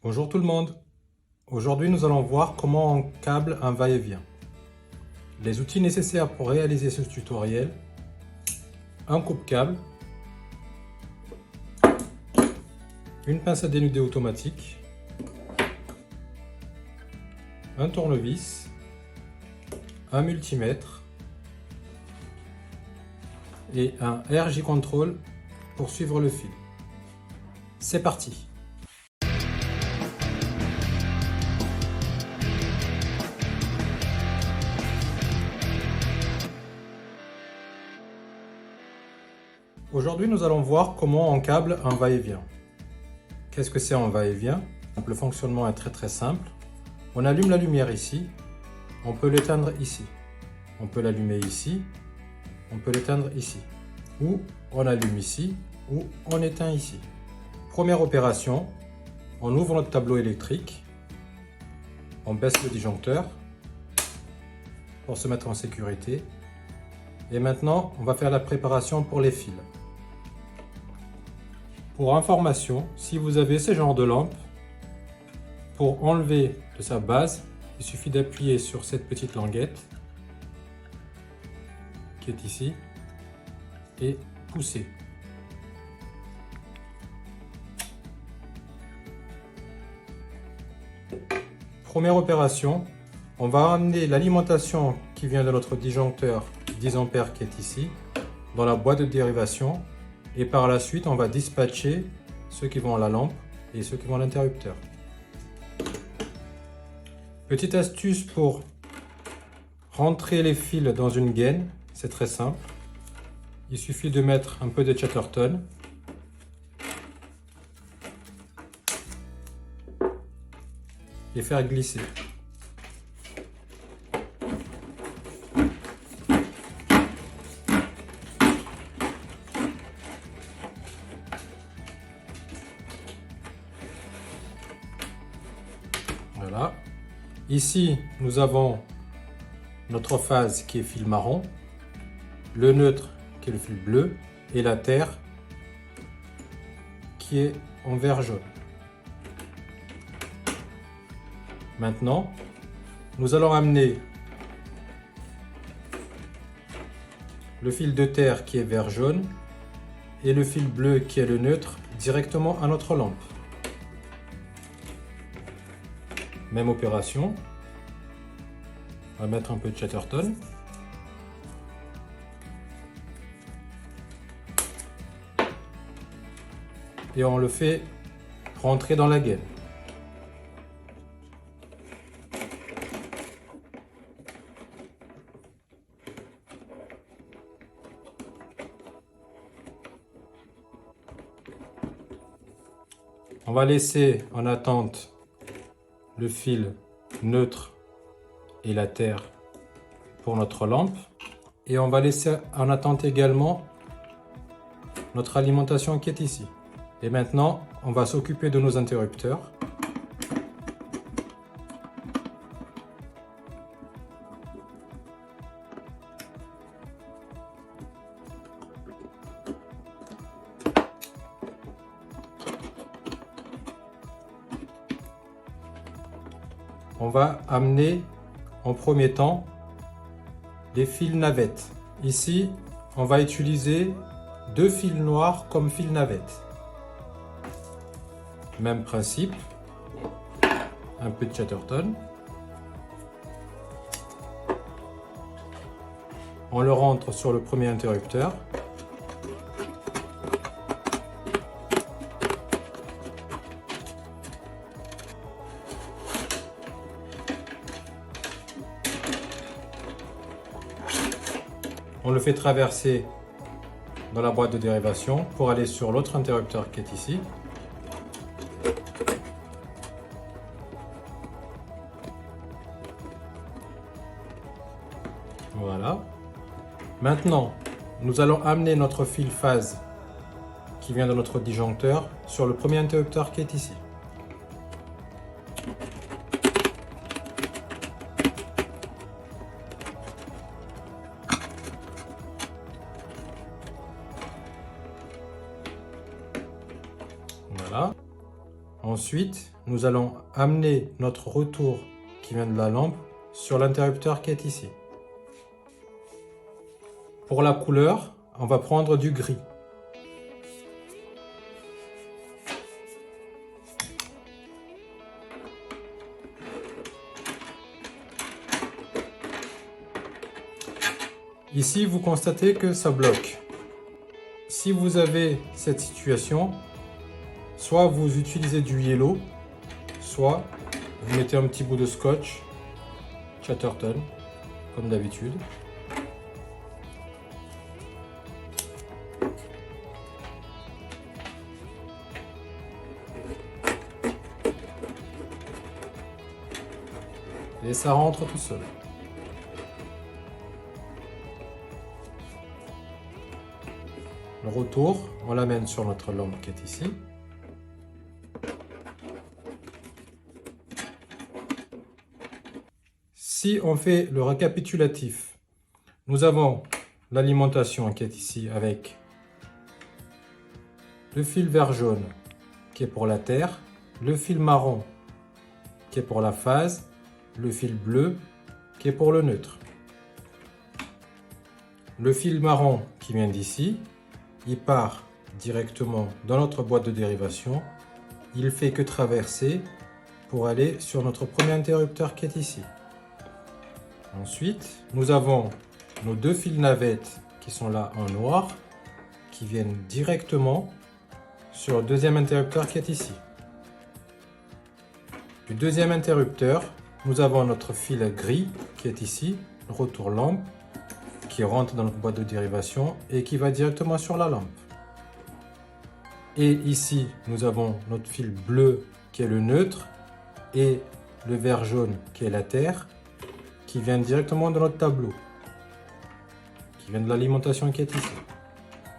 Bonjour tout le monde. Aujourd'hui, nous allons voir comment on câble un va-et-vient. Les outils nécessaires pour réaliser ce tutoriel: un coupe-câble, une pince à dénuder automatique, un tournevis, un multimètre et un RJ Control pour suivre le fil. C'est parti! Aujourd'hui, nous allons voir comment on câble un va-et-vient. Qu'est-ce que c'est un va-et-vient? Le fonctionnement est très simple. On allume la lumière ici, on peut l'éteindre ici. On peut l'allumer ici, on peut l'éteindre ici. Ou on allume ici, ou on éteint ici. Première opération, on ouvre notre tableau électrique, on baisse le disjoncteur pour se mettre en sécurité. Et maintenant, on va faire la préparation pour les fils. Pour information, si vous avez ce genre de lampe, pour enlever de sa base, il suffit d'appuyer sur cette petite languette qui est ici et pousser. Première opération, on va amener l'alimentation qui vient de notre disjoncteur 10 A qui est ici dans la boîte de dérivation, et par la suite on va dispatcher ceux qui vont à la lampe et ceux qui vont à l'interrupteur. Petite astuce pour rentrer les fils dans une gaine, c'est très simple. Il suffit de mettre un peu de Chatterton et faire glisser. Voilà. Ici, nous avons notre phase qui est fil marron, le neutre qui est le fil bleu et la terre qui est en vert jaune. Maintenant, nous allons amener le fil de terre qui est vert jaune et le fil bleu qui est le neutre directement à notre lampe. Même opération. On va mettre un peu de Chatterton. Et on le fait rentrer dans la gaine. On va laisser en attente le fil neutre et la terre pour notre lampe, et on va laisser en attente également notre alimentation qui est ici. Et maintenant, on va s'occuper de nos interrupteurs. On va amener en premier temps les fils navettes. Ici, on va utiliser 2 fils noirs comme fils navettes. Même principe, un peu de Chatterton. On le rentre sur le premier interrupteur. On le fait traverser dans la boîte de dérivation pour aller sur l'autre interrupteur qui est ici. Voilà. Maintenant, nous allons amener notre fil phase qui vient de notre disjoncteur sur le premier interrupteur qui est ici. Voilà. Ensuite, nous allons amener notre retour qui vient de la lampe sur l'interrupteur qui est ici. Pour la couleur, on va prendre du gris. Ici, vous constatez que ça bloque. Si vous avez cette situation, soit vous utilisez du yellow, soit vous mettez un petit bout de scotch, Chatterton, comme d'habitude. Et ça rentre tout seul. Le retour, on l'amène sur notre lampe qui est ici. Si on fait le récapitulatif, nous avons l'alimentation qui est ici avec le fil vert jaune qui est pour la terre, le fil marron qui est pour la phase, le fil bleu qui est pour le neutre. Le fil marron qui vient d'ici, il part directement dans notre boîte de dérivation. Il fait que traverser pour aller sur notre premier interrupteur qui est ici. Ensuite, nous avons nos deux fils navettes qui sont là en noir, qui viennent directement sur le deuxième interrupteur qui est ici. Du deuxième interrupteur, nous avons notre fil gris qui est ici, le retour lampe, qui rentre dans notre boîte de dérivation et qui va directement sur la lampe. Et ici, nous avons notre fil bleu qui est le neutre et le vert jaune qui est la terre, qui vient directement de notre tableau, qui vient de l'alimentation qui est ici.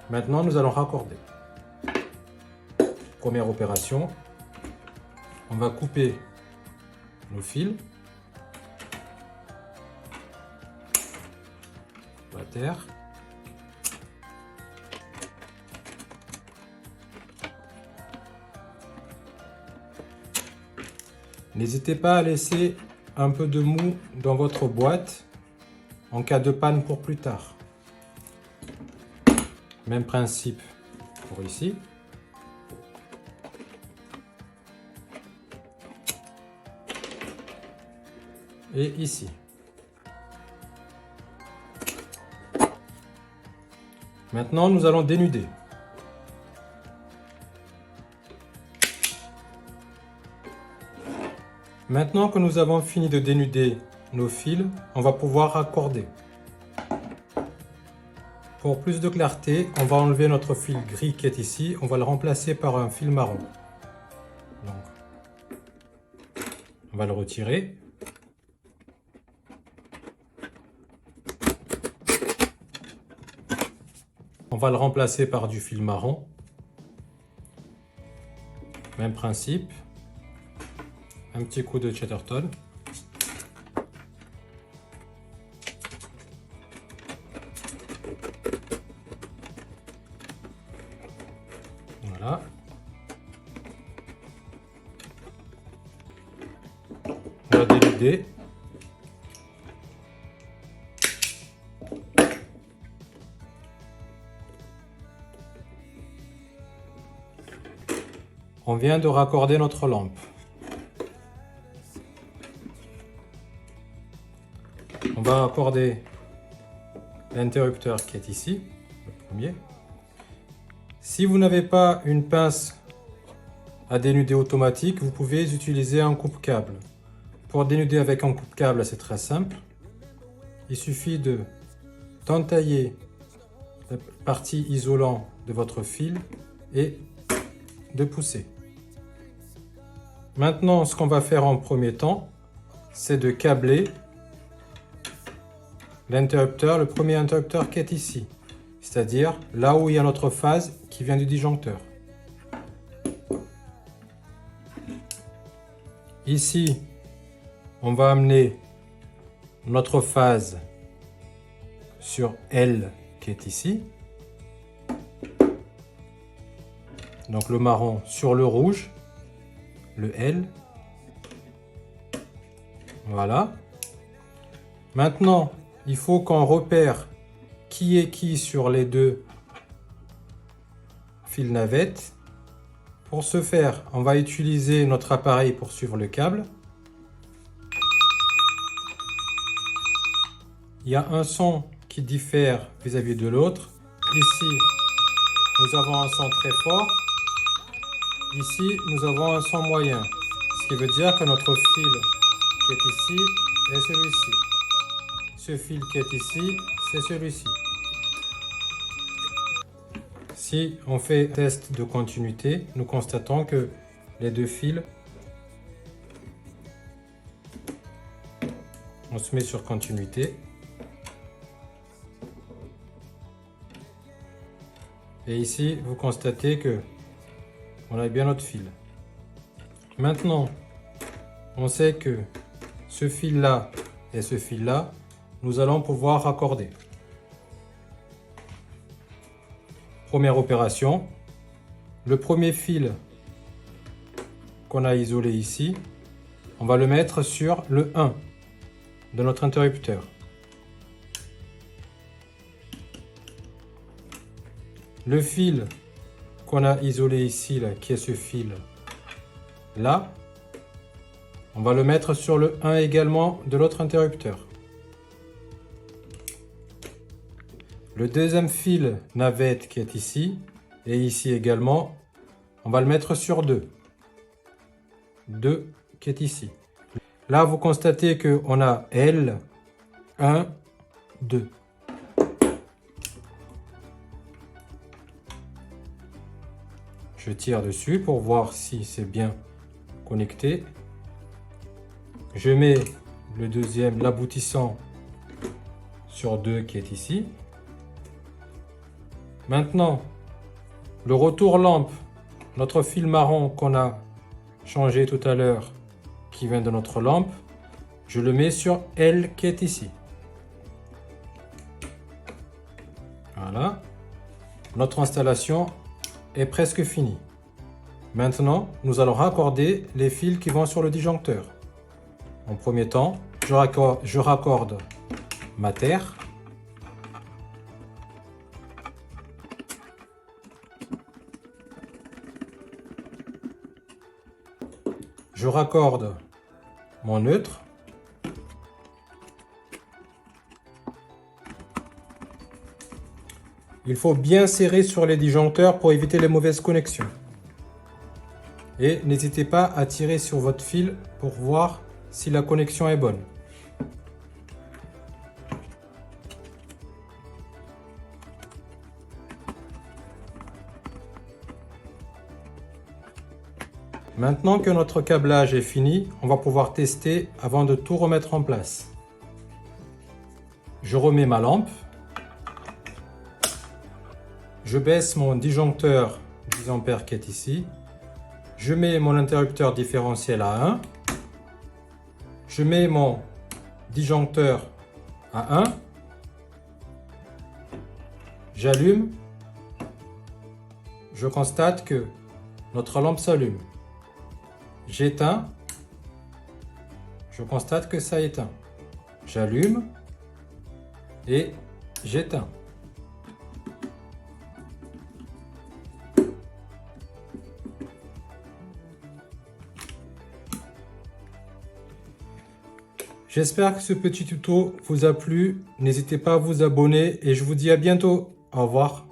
Maintenant, nous allons raccorder. Première opération, on va couper nos fils. La terre. N'hésitez pas à laisser un peu de mou dans votre boîte en cas de panne pour plus tard. Même principe pour ici. Et ici. Maintenant, nous allons dénuder. Maintenant que nous avons fini de dénuder nos fils, on va pouvoir raccorder. Pour plus de clarté, on va enlever notre fil gris qui est ici. On va le remplacer par un fil marron. Donc, on va le retirer. On va le remplacer par du fil marron. Même principe. Un petit coup de Chatterton. Voilà. On va dénuder. On vient de raccorder notre lampe. On va raccorder l'interrupteur qui est ici, le premier. Si vous n'avez pas une pince à dénuder automatique, vous pouvez utiliser un coupe-câble. Pour dénuder avec un coupe-câble, c'est très simple. Il suffit d'entailler la partie isolante de votre fil et de pousser. Maintenant, ce qu'on va faire en premier temps, c'est de câbler l'interrupteur, le premier interrupteur qui est ici, c'est-à-dire là où il y a notre phase qui vient du disjoncteur. Ici, on va amener notre phase sur L qui est ici. Donc le marron sur le rouge, le L. Voilà. Maintenant, il faut qu'on repère qui est qui sur les deux fils navettes. Pour ce faire, on va utiliser notre appareil pour suivre le câble. Il y a un son qui diffère vis-à-vis de l'autre. Ici, nous avons un son très fort. Ici, nous avons un son moyen. Ce qui veut dire que notre fil qui est ici est celui-ci. Ce fil qui est ici, c'est celui-ci. Si on fait test de continuité, nous constatons que les deux fils, on se met sur continuité. Et ici, vous constatez que on a bien notre fil. Maintenant, on sait que ce fil-là et ce fil-là, nous allons pouvoir raccorder. Première opération, le premier fil qu'on a isolé ici, on va le mettre sur le 1 de notre interrupteur. Le fil qu'on a isolé ici, là, qui est ce fil là, on va le mettre sur le 1 également de l'autre interrupteur. Le deuxième fil navette qui est ici, et ici également, on va le mettre sur 2. 2 qui est ici. Là, vous constatez qu'on a L, 1, 2. Je tire dessus pour voir si c'est bien connecté. Je mets le deuxième, l'aboutissant, sur 2 qui est ici. Maintenant, le retour lampe, notre fil marron qu'on a changé tout à l'heure, qui vient de notre lampe, je le mets sur L qui est ici. Voilà. Notre installation est presque finie. Maintenant, nous allons raccorder les fils qui vont sur le disjoncteur. En premier temps, je raccorde ma terre. Je raccorde mon neutre. Il faut bien serrer sur les disjoncteurs pour éviter les mauvaises connexions. Et n'hésitez pas à tirer sur votre fil pour voir si la connexion est bonne. Maintenant que notre câblage est fini, on va pouvoir tester avant de tout remettre en place. Je remets ma lampe. Je baisse mon disjoncteur 10 A qui est ici. Je mets mon interrupteur différentiel à 1. Je mets mon disjoncteur à 1. J'allume. Je constate que notre lampe s'allume. J'éteins. Je constate que ça éteint. J'allume et j'éteins. J'espère que ce petit tuto vous a plu. N'hésitez pas à vous abonner et je vous dis à bientôt. Au revoir.